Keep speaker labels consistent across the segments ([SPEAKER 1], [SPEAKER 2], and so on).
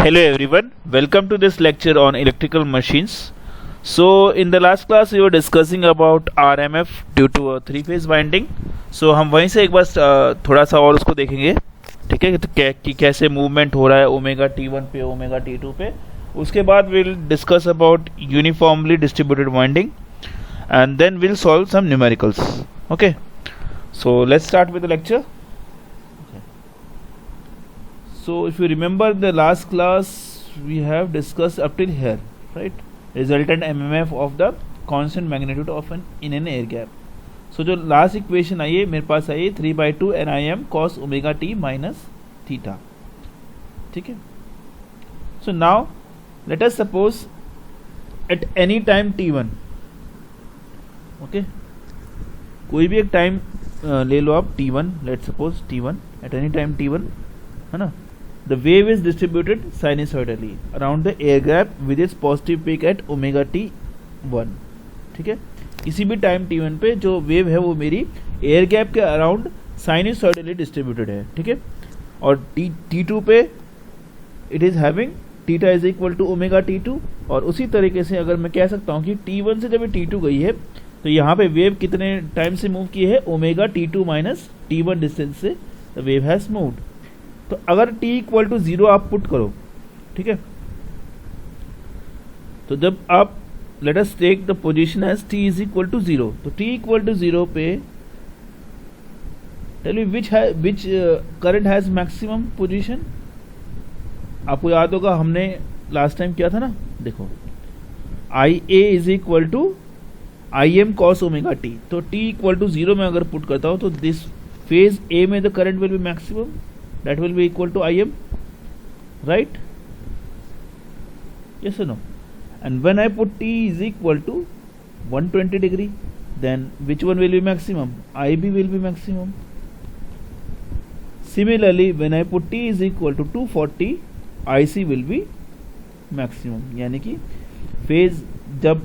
[SPEAKER 1] Hello everyone, welcome to this lecture on electrical machines. So in the last class we were discussing about RMF due to a three phase winding. So हम वहीं से एक बार थोड़ा सा और उसको देखेंगे, ठीक है, तो कि कैसे मूवमेंट हो रहा है ओमेगा T1 पे ओमेगा T2 पे. उसके बाद we'll discuss about uniformly distributed winding and then we'll solve some numericals. Okay, so let's start with the lecture. So if you remember the last class we have discussed up till here, right? Resultant MMF of the constant magnitude of in an air gap. So जो last equation आई है मेरे पास आई 3/2 NIM cos omega t minus theta, ठीक है. So now let us suppose at any time t1, okay, कोई भी एक time ले लो आप t1, let's suppose t1 at any time t1, है ना. The wave is distributed sinusoidally around the air gap with its positive peak at omega t1, ठीक है. किसी भी टाइम t1 पे जो वेव है वो मेरी एयर गैप के अराउंड साइनसॉइडली डिस्ट्रीब्यूटेड है, ठीक है. और t2 पे it is having theta is equal to omega t2. और उसी तरीके से अगर मैं कह सकता हूँ कि t1 से जब ये t2 गई है तो यहाँ पे वेव कितने टाइम से मूव की है, omega t2 minus t1 distance से द वेव हैज मूव्ड. तो अगर t इक्वल टू 0 आप पुट करो, ठीक है, तो जब आप let us take the position as t is equal to 0, तो t इक्वल टू 0 पे tell me which current has maximum position. आपको याद होगा हमने लास्ट टाइम किया था ना, देखो IA is equal to IM cos omega t. तो t इक्वल टू 0 में अगर पुट करता हूं तो दिस फेज A में the current will be maximum, that will be equal to IM, right? Yes or no? And when I put t is equal to 120 degree, then which one will be maximum? IB will be maximum. Similarly, when I put t is equal to 240, IC will be maximum. यानी कि phase जब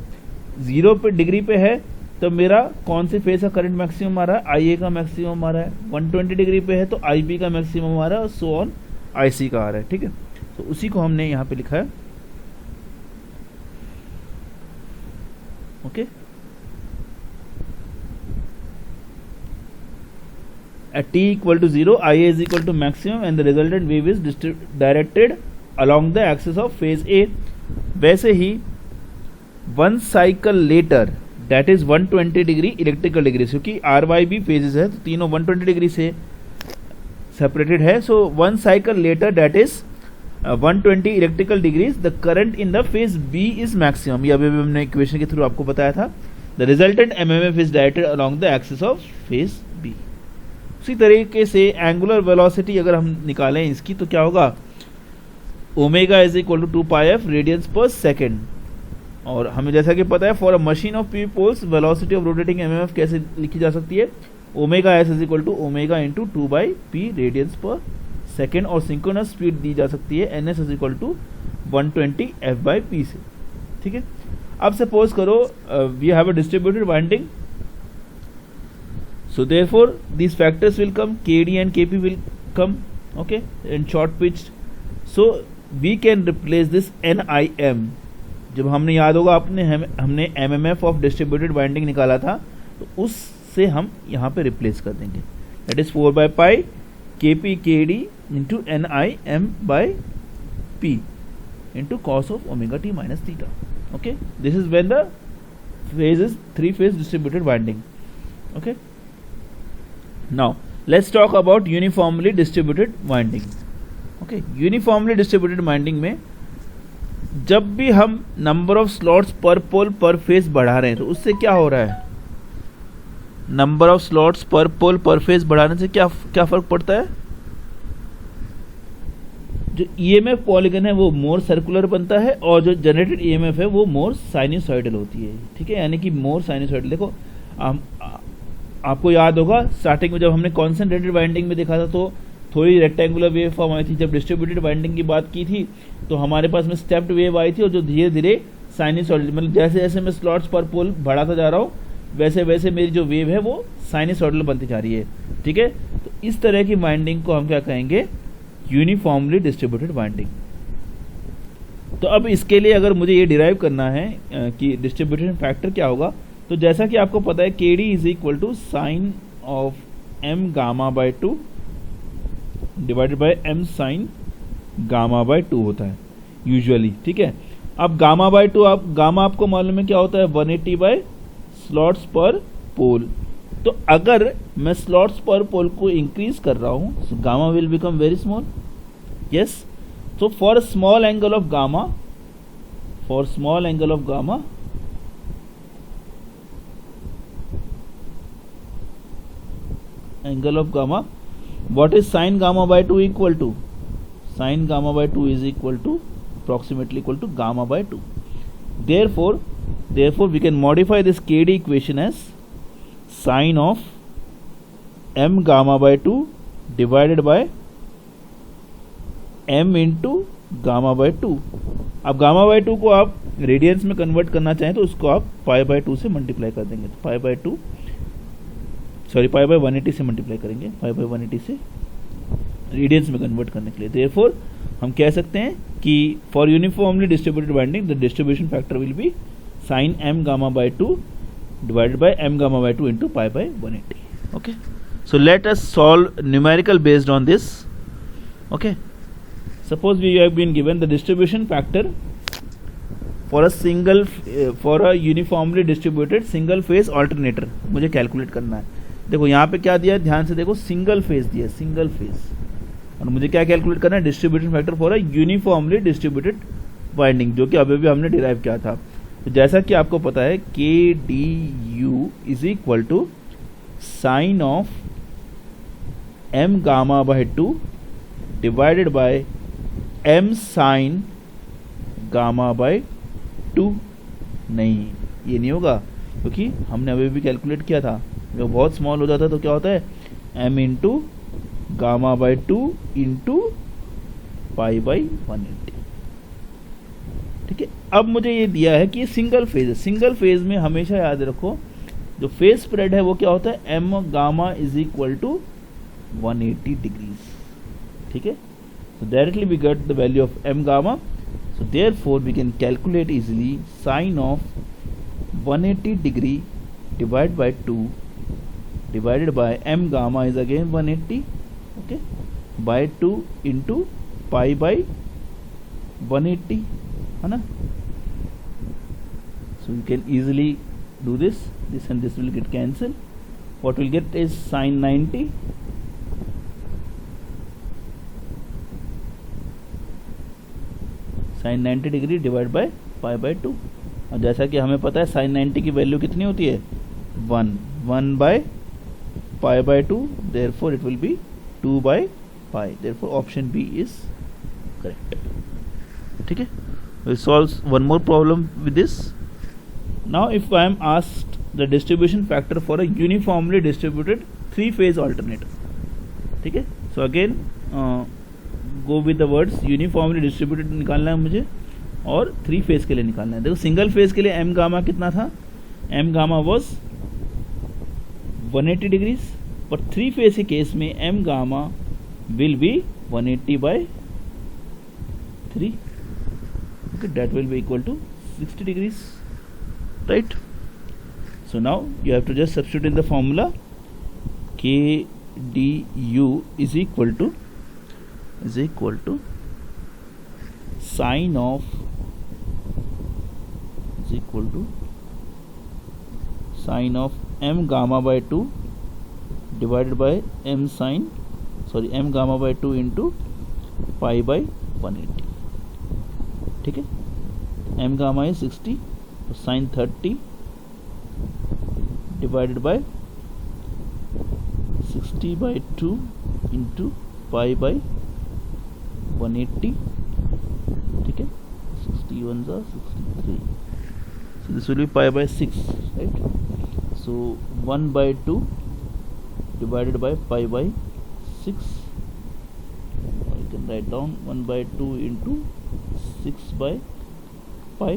[SPEAKER 1] 0 पे degree पे है तो मेरा कौन से फेज का करंट मैक्सिमम आ रहा है, IA का मैक्सिमम आ रहा है. 120 डिग्री पे है तो IB का मैक्सिमम आ रहा है और सो ऑन IC का आ रहा है, ठीक है. तो उसी को हमने यहाँ पे लिखा है, okay. At t equal to 0, IA is equal to maximum and the resultant wave is directed along the axis of phase A. वैसे ही one cycle later, that is 120 degree electrical degree, क्योंकि RYB फेजेस है तो तीनों 120 डिग्री से separated है. So one cycle later that is 120 electrical degrees the current in the phase B is maximum. ये अभी हमने इक्वेशन के थ्रू आपको बताया था. The resultant MMF is directed along the axis of phase B. उसी तरीके से एंगुलर वेलोसिटी अगर हम निकालें इसकी तो क्या होगा, omega is equal to 2πf radians per second. और हमें जैसा कि पता है for a machine of p poles velocity of rotating MMF कैसे लिखी जा सकती है, omega s is equal to omega into 2/p radians per second. और सिंक्रोनस स्पीड दी जा सकती है ns is equal to 120 f/p से, ठीक है. अब सपोज करो we have a distributed winding, so therefore these factors will come, kd and kp will come, okay, in short pitch. So we can replace this NIM. जब हमने याद होगा हमने MMF ऑफ डिस्ट्रीब्यूटेड वाइंडिंग निकाला था तो उससे हम यहाँ पे रिप्लेस कर देंगे. That is 4/π KP KD into NIM/P into cos of omega t minus theta. Okay, this is when the phase is three phase distributed winding. Okay, now let's talk about uniformly distributed winding. Okay, uniformly distributed winding में जब भी हम number of slots per pole per phase बढ़ा रहे हैं तो उससे क्या हो रहा है, number of slots per pole per phase बढ़ाने से क्या फर्क पड़ता है, जो EMF पॉलीगन है वो मोर सर्कुलर बनता है और जो जनरेटेड EMF है वो मोर साइनसॉइडल होती है, ठीक है, यानी कि मोर साइनसॉइडल. देखो आपको याद होगा स्टार्टिंग में जब हमने कॉन्सेंट्रेटेड वाइंडिंग में देखा था तो थोड़ी रेक्टेंगुलर वेव फॉर्म आई थी. जब डिस्ट्रीब्यूटेड वाइंडिंग की बात की थी तो हमारे पास में स्टेप्ड वेव आई थी और जो धीरे धीरे साइनसॉइडल, मतलब जैसे जैसे मैं स्लॉट्स पर पोल बढ़ाता जा रहा हूँ वैसे वैसे मेरी जो वेव है वो साइनसॉइडल बनती जा रही है, ठीक है. तो इस तरह की वाइंडिंग को हम क्या कहेंगे, यूनिफॉर्मली डिस्ट्रीब्यूटेड वाइंडिंग. तो अब इसके लिए अगर मुझे ये डिराइव करना है कि डिस्ट्रीब्यूशन फैक्टर क्या होगा, तो जैसा कि आपको पता है के D is equal to sine of M gamma by 2 divided by M sine gamma by 2 होता है यूजुअली, ठीक है। अब गामा बाय 2, आप गामा आपको मालूम है क्या होता है, 180 बाय स्लॉट्स पर पोल। तो अगर मैं स्लॉट्स पर पोल को इंक्रीज कर रहा हूं, so gamma will become very small, yes. So for small angle of gamma, what is sin gamma by 2 equal to? Sin gamma by 2 is equal to approximately equal to gamma by 2. Therefore we can modify this KD equation as sin of m gamma by 2 divided by m into gamma by 2। अब gamma by 2 को आप radiance में convert करना चाहें तो उसको आप पाई by 2 से मल्टीप्लाई कर देंगे, तो पाई बाय 180 से मल्टीप्लाई करेंगे, पाई बाय 180 से रेडियंस में कन्वर्ट करने के लिए। देयरफॉर हम कह सकते हैं कि for uniformly distributed winding the distribution factor will be sine m gamma by 2 divided by m gamma by 2 into pi by 180. Okay, so let us solve numerical based on this. Okay, suppose we have been given the distribution factor for a uniformly distributed single phase alternator, मुझे calculate करना है। देखो यहाँ पे क्या दिया है, ध्यान से देखो, सिंगल फेज दिया है, सिंगल फेज, और मुझे क्या कैलकुलेट करना है, distribution factor for a uniformly distributed winding, जो कि अभी भी हमने डिराइव किया था। तो जैसा कि आपको पता है के D U is equal to sine of M gamma by 2 divided by M sine gamma by 2। नहीं, ये नहीं होगा, क्योंकि हमने अभी भी कैलकुलेट किया था, जब बहुत स्मॉल हो जाता है तो क्या होता है, M into gamma by 2 into pi by 180। ठीक है, अब मुझे ये दिया है कि ये सिंगल फेज है। सिंगल फेज में हमेशा याद रखो जो फेज स्प्रेड है वो क्या होता है, M gamma is equal to 180 degrees. ठीक है, so directly we get the value of m gamma, so therefore we can calculate easily sine of 180 degree divided by 2 divided by m gamma is again 180, okay, by 2 into pi by 180, है ना। So you can easily do this and this will get cancelled. What we'll get is sine 90 sine 90 degree divide by pi by 2। और जैसा कि हमें पता है sign 90 की value कितनी होती है, 1 by pi by 2, therefore it will be 2 by pi, therefore option B is correct. ठीक है, we'll solve one more problem with this. Now if I am asked the distribution factor for a uniformly distributed 3-phase alternator, ठीक है, so again go with the words, uniformly distributed निकालना है मुझे और 3 phase के लिए निकालना है। देखो सिंगल फेज के लिए एम गामा कितना था, M gamma was 180 degrees, but 3 phase के केस में M gamma will be 180 by 3, okay, that will be equal to 60 degrees, right? So now you have to just substitute in the formula k d u is equal to sine of m gamma by 2 divided by m gamma by 2 into pi by 180। ठीक है, m gamma is 60, तो sin 30 divided by 60 by 2 into pi by 180। ठीक है, 61 are 63, so this will be pi by 6, right? So 1 by 2 divided by pi by 6, I can write down 1 by 2 into 6 by pi,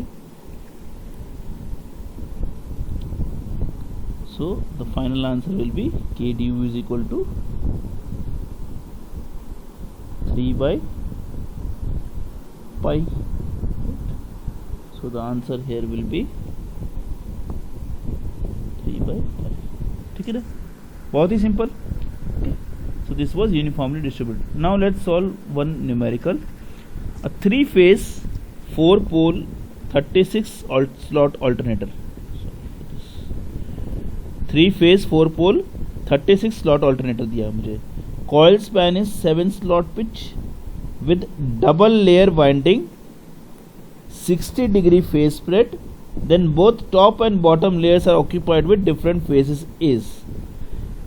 [SPEAKER 1] so the final answer will be k du is equal to 3 by pi, So the answer here will be 3/5. ठीक है ना, बहुत ही simple. So this was uniformly distributed. Now let's solve one numerical. A 3-phase 4-pole 36 slot alternator. 3-phase 4-pole 36 slot alternator दिया मुझे. Coil span is 7 slot pitch with double layer winding, 60 degree phase spread. Then both top and bottom layers are occupied with different phases is.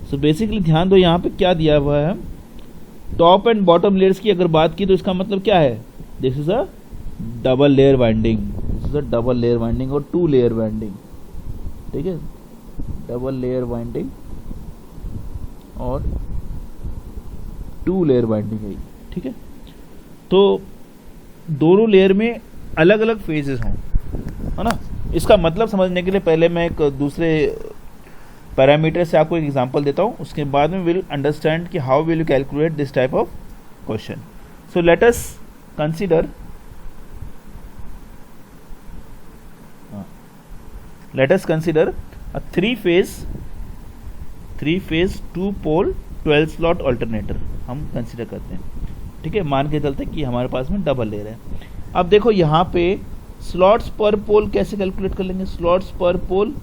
[SPEAKER 1] So basically ध्यान दो यहाँ पे क्या दिया हुआ है. टॉप एंड बॉटम लेयर्स की अगर बात की तो इसका मतलब क्या है, this is a double layer winding, this is a double layer winding और 2 लेयर वाइंडिंग. ठीक है, डबल लेयर वाइंडिंग और 2 लेयर वाइंडिंग है. ठीक है, तो दोनों लेयर में अलग अलग फेजेस हों, है ना. इसका मतलब समझने के लिए पहले मैं एक दूसरे पैरामीटर से आपको एक एग्जांपल देता हूं, उसके बाद में विल अंडरस्टैंड कि how will you calculate this type of question. So let us consider a 3-phase 2-pole 12 slot alternator हम कंसीडर करते हैं. ठीक है, मान के चलते कि हमारे पास में डबल लेयर है. अब देखो यहाँ पे स्लॉट्स पर पोल कैसे कैलकुलेट कर लेंगे. Slots per pole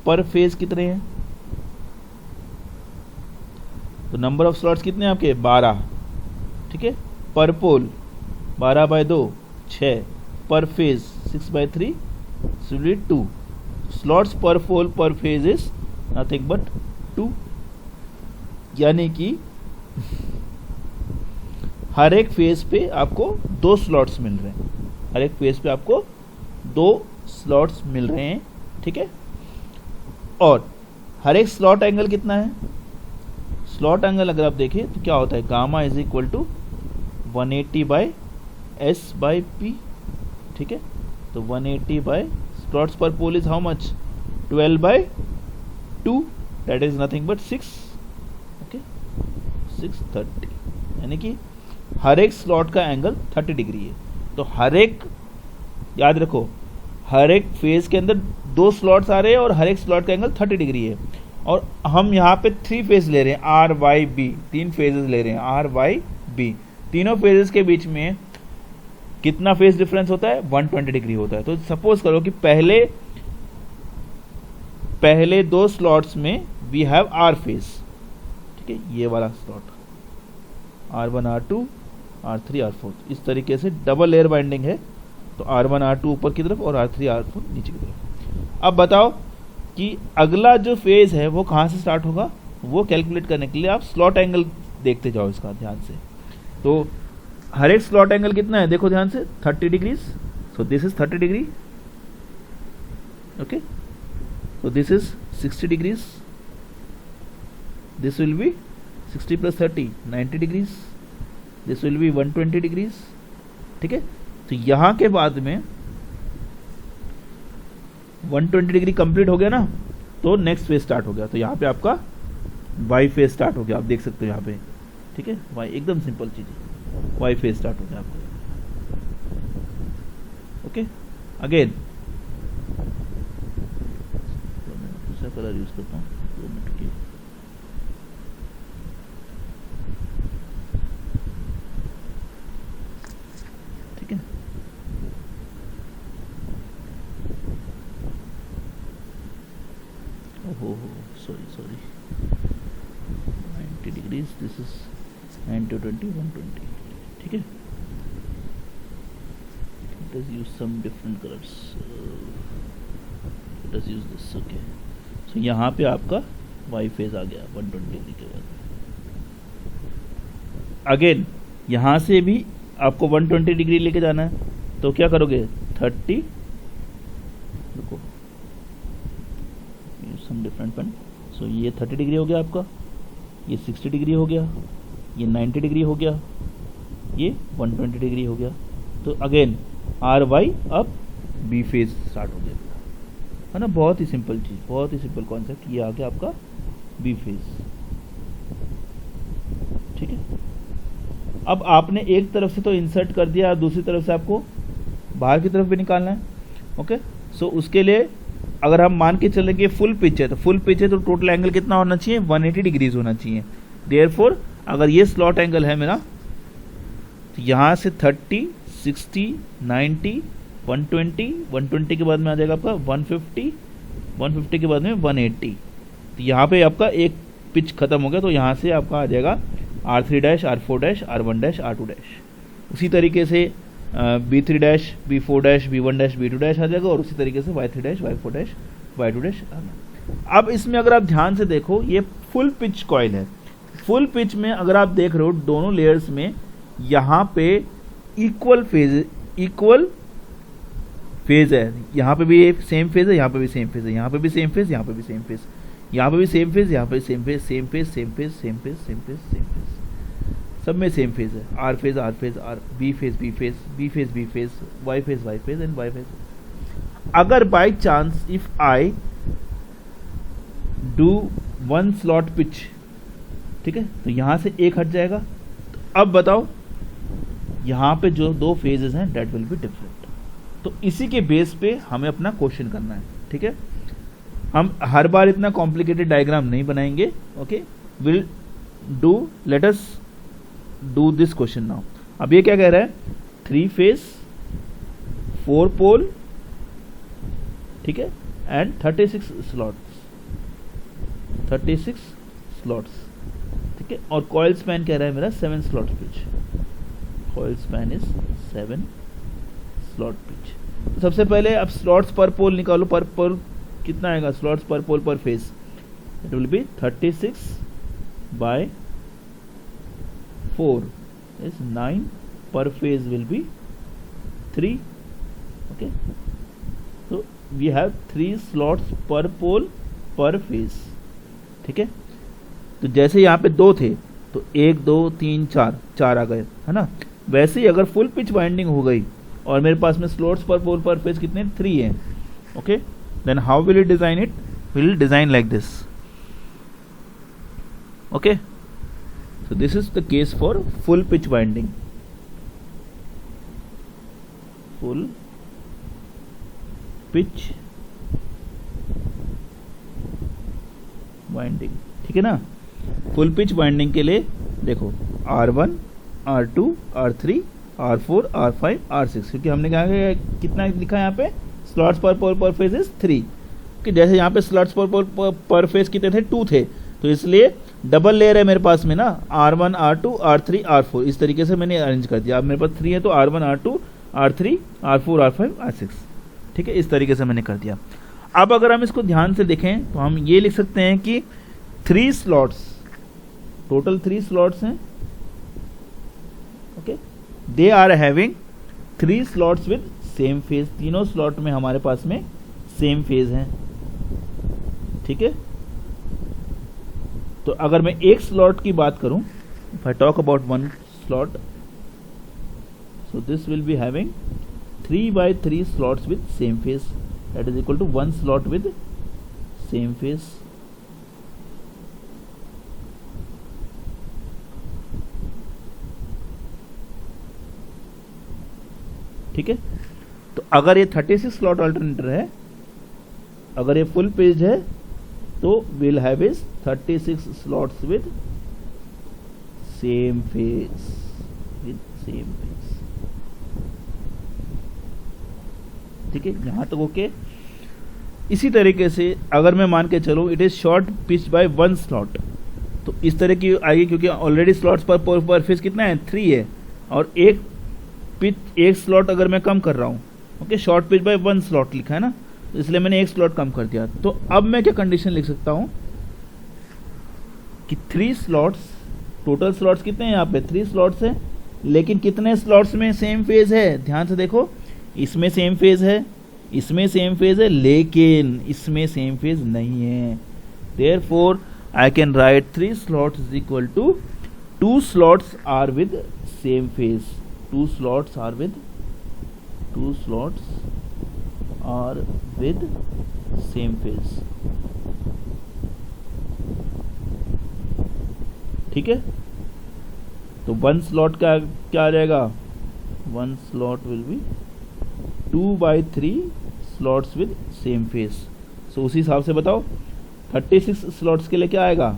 [SPEAKER 1] per phase कितने हैं, तो नंबर ऑफ स्लॉट्स कितने हैं आपके 12. ठीक है, पर पोल 12/2 6, पर phase 6/3 2. Slots per pole per phase is nothing but 2. यानी कि हर एक फेज पे आपको 2 स्लॉट्स मिल रहे हैं, हर एक फेज पे आपको 2 स्लॉट्स मिल रहे हैं. ठीक है, और हर एक स्लॉट एंगल कितना है. स्लॉट एंगल अगर आप देखें तो क्या होता है, gamma is equal to 180/s/p. ठीक है, तो 180 by slots per pole is how much 12/2, that is nothing but 6. Okay, 630, यानी कि हर एक स्लॉट का एंगल 30 डिग्री है. तो हर एक, याद रखो, हर एक फेज के अंदर 2 स्लॉट्स आ रहे हैं और हर एक स्लॉट का एंगल 30 डिग्री है. और हम यहाँ पे 3 फेज ले रहे हैं, आर वाई बी, 3 फेजेस ले रहे हैं, आर वाई बी. तीनों फेजेस के बीच में कितना फेज डिफरेंस होता है, 120 डिग्री होता है. तो सपोज करो कि पहले 2 स्लॉट्स में वी हैव आर फेज. ठीक है, ये वाला slot R1 R2 R3 R4, इस तरीके से डबल लेयर बाइंडिंग है. तो R1 R2 ऊपर की तरफ और R3 R4 नीचे की तरफ. अब बताओ कि अगला जो फेज है वो कहाँ से स्टार्ट होगा, वो कैलकुलेट करने के लिए आप स्लॉट एंगल देखते जाओ इसका ध्यान से. तो हर एक स्लॉट एंगल कितना है, देखो ध्यान से, 30 degrees. So this is 30 degree. Okay, so this is 60 degrees. This will B 60 + 30 90 degrees. This will B 120 degrees. ठीक है, तो यहां के बाद में 120 डिग्री कंप्लीट हो गया ना, तो नेक्स्ट फेज स्टार्ट हो गया. तो यहाँ पे आपका वाई फेज स्टार्ट हो गया, आप देख सकते हो यहाँ पे. ठीक है, वाई एकदम सिंपल चीज है, वाई फेज स्टार्ट हो गया आपका. ओके, अगेन दूसरा कलर यूज करता हूँ 2 मिनट के. ठीक है, ओहो सॉरी 90 डिग्रीज. This is 90 20 120. ठीक है, let us use some different colors. Let us use this. Okay, so यहाँ पे आपका वाई फेज आ गया 120 डिग्री के बाद. अगेन यहाँ से भी आपको 120 डिग्री लेके जाना है, तो क्या करोगे 30, रुको सम डिफरेंट पेन. सो ये 30 डिग्री हो गया आपका, ये 60 डिग्री हो गया, ये 90 डिग्री हो गया, ये 120 डिग्री हो गया. तो अगेन आर वाई अब बी फेज स्टार्ट हो गया, है ना. बहुत ही सिंपल चीज, बहुत ही सिंपल कॉन्सेप्ट. ये आ गया आपका बी फेज. ठीक है, अब आपने एक तरफ से तो इंसर्ट कर दिया, दूसरी तरफ से आपको बाहर की तरफ भी निकालना है। ओके, सो उसके लिए अगर हम मान के चलें कि फुल पिच है, तो फुल पिच है तो टोटल एंगल कितना होना चाहिए, 180 डिग्रीज होना चाहिए। देयरफॉर अगर ये स्लॉट एंगल है मेरा, तो यहाँ से 30, 60, 90, 120, 120 के बाद में आ जाएगा आपका 150, 150 के बाद में 180। तो यहाँ पे आपका एक पिच खत्म हो गया, तो यहाँ से आपका आ जाएगा R3 dash, R4 dash, R1 dash, R2 dash. उसी तरीके से B3 dash, B4 dash, B1 dash, B2 dash आ जाएगा, और उसी तरीके से Y3 dash, Y4 dash, Y2 dash. अब इसमें अगर आप ध्यान से देखो, ये फुल पिच कॉइल है। फुल पिच में अगर आप देख रहे हो दोनों लेयर्स में यहाँ पे इक्वल फेज है। यहाँ पे भी सेम फेज है, यहाँ पे भी सेम फेज है, यहाँ पे भी सेम फेज, यहाँ पे भी सेम फेज, यहाँ पे भी सेम फेज, यहाँ पे same phase, same phase, same phase, same phase, same phase, same phase, सब में सेम फेज है। R phase, R phase, R, B phase, B phase, B phase, B phase, Y phase, Y phase and Y phase. अगर by chance if I do one slot pitch, ठीक है, तो यहां से एक हट जाएगा। तो अब बताओ यहां पे जो दो फेजेस हैं डेट विल बी डिफरेंट। तो इसी के बेस पे हमें अपना क्वेश्चन करना है, ठीक है। हम हर बार इतना कॉम्प्लिकेटेड डायग्राम नहीं बनाएंगे। Okay, will do, let us do this question now. अब ये क्या कह रहा है, 3 फेज 4 पोल, ठीक है, एंड 36 स्लॉट्स, 36 स्लॉट्स, ठीक है। और कॉइल स्पैन कह रहा है मेरा 7 slot pitch, coil span is 7 slot pitch. तो सबसे पहले अब स्लॉट्स पर पोल निकालो। पर पोल कितना आएगा, slots per pole per phase, it will be 36 by 4 is 9, per phase will be 3. Okay, so we have 3 slots per pole per phase, ठीक है। तो जैसे यहाँ पे 2 थे तो 1 2 3 4 आ गए, है ना। वैसे ही अगर फुल पिच वाइंडिंग हो गई और मेरे पास में slots per pole per phase कितने, 3 हैं। Okay, then how will it design it, will design like this. Okay, so this is the case for full pitch winding, full pitch winding, ठीक है ना। फुल पिच वाइंडिंग के लिए देखो R1, R2, R3, R4, R5, R6, क्योंकि हमने कहा कि कितना लिखा है यहाँ पे, slots per pole per phase is 3, कि जैसे यहाँ पे slots per pole per phase कितने थे, 2 थे, तो इसलिए डबल लेयर है मेरे पास में ना, R1, R2, R3, R4, इस तरीके से मैंने अरेंज कर दिया। अब मेरे पास 3 है तो R1, R2, R3, R4, R5, R6, ठीक है, इस तरीके से मैंने कर दिया। अब अगर हम इसको ध्यान से देखें तो हम ये लिख सकते हैं कि 3 स्लॉट्स, टोटल 3 स्लॉट्स हैं। Okay, they are having 3 slots with same phase, तीनों स्लॉट में हमारे पास में सेम फेज हैं, ठीक है। तो अगर मैं एक स्लॉट की बात करूं, if I talk about one slot, so this will be having 3/3 slots with same phase, that is equal to 1 slot with same phase. ठीक है, तो अगर ये 36 स्लॉट अल्टरनेटर है, अगर ये फुल पेज है, तो will have is 36 slots with same phase, ठीक है, यहां तक ओके। इसी तरीके से अगर मैं मान के चलूं it is short pitch by 1 slot, तो इस तरह की आएगी, क्योंकि ऑलरेडी स्लॉट्स पर फेज कितना है, 3 है, और एक स्लॉट अगर मैं कम कर रहा हूं, okay, short pitch by 1 slot लिखा है ना, तो इसलिए मैंने एक स्लॉट कम कर दिया। तो अब मैं क्या कंडीशन लिख सकता हूं कि 3 स्लॉट्स, टोटल स्लॉट्स कितने हैं यहाँ पे, 3 स्लॉट्स हैं, लेकिन कितने स्लॉट्स में सेम फेज है, ध्यान से देखो, इसमें सेम फेज है, इसमें सेम फेज है, लेकिन इसमें सेम फेज नहीं है। Therefore I can write 3 slots is equal to 2 slots are with same phase, 2 slots are with same phase, ठीक है। तो 1 स्लॉट का क्या आ जाएगा, 1 slot will be 2/3 slots with same phase. So उसी हिसाब से बताओ 36 स्लॉट्स के लिए क्या आएगा,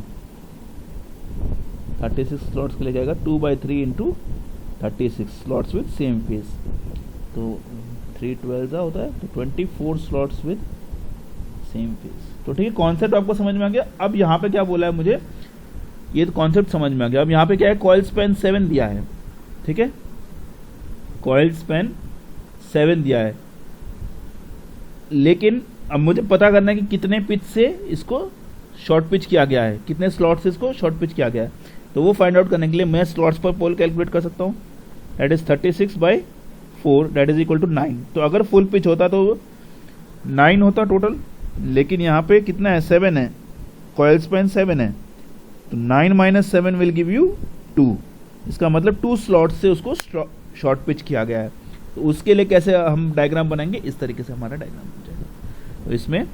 [SPEAKER 1] 36 स्लॉट्स के लिए क्या आएगा 2/3 into 36 slots with same face, तो 3/12 होता है, तो 24 स्लॉट्स विद सेम फेस। तो ठीक है, कॉन्सेप्ट आपको समझ में आ गया। अब यहाँ पे क्या बोला है मुझे, ये तो कॉन्सेप्ट समझ में आ गया। अब यहाँ पे क्या है, कॉइल स्पैन 7 दिया है, ठीक है, कॉइल स्पैन 7 दिया है, लेकिन अब मुझे पता करना है कि कितने पिच से इसको शॉर्ट पिच किया गया है, कितने स्लॉट से इसको शॉर्ट पिच किया गया है। तो वो फाइंड आउट करने के लिए मैं स्लॉट्स पर पोल कैलकुलेट कर सकता हूँ, that is 36/4 that is equal to 9। तो अगर फुल पिच होता तो 9 होता टोटल, लेकिन यहाँ पे कितना है 7 है, कॉइल स्पैन 7 है, तो 9 - 7 विल गिव यू 2। इसका मतलब 2 स्लॉट से उसको शॉर्ट पिच किया गया है। तो उसके लिए कैसे हम डायग्राम बनाएंगे, इस तरीके से हमारा डायग्राम बन जाएगा। तो इसमें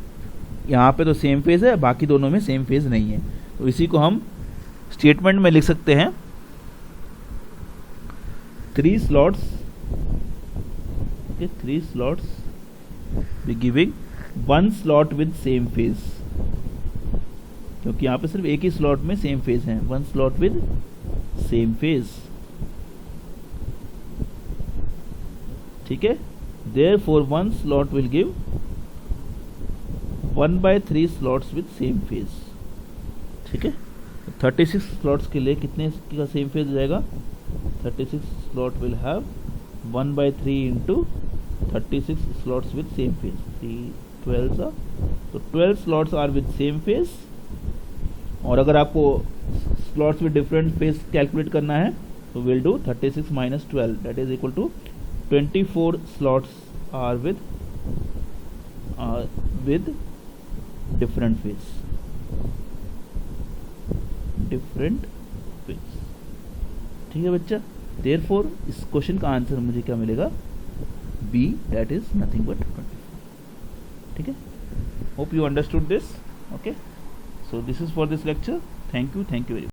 [SPEAKER 1] यहाँ पे तो सेम फेज है, बाकी दोनों में सेम फेज नहीं है, तो इसी को हम स्टेटमेंट में लिख सकते हैं 3 slots, okay, 3 slots be giving 1 slot with same phase, क्योंकि यहाँ पे सिर्फ एक ही स्लॉट में सेम फेज है, 1 स्लॉट विद सेम फेज, ठीक है। Therefore 1 slot will give 1/3 slots with same phase, ठीक है। 36 स्लॉट्स के लिए कितने का सेम फेज हो जाएगा, 36 slot will have 1/3 into 36 slots with same phase, 3/12, तो 12 slots are with same phase. और अगर आपको slots with different phase calculate करना है तो will do 36 - 12 that is equal to 24 slots are with different phase, ठीक है बच्चा। therefore इस क्वेश्चन का आंसर मुझे क्या मिलेगा, B, that is nothing but 24, ठीक है। hope you understood this, okay, so this is for this lecture, thank you very much।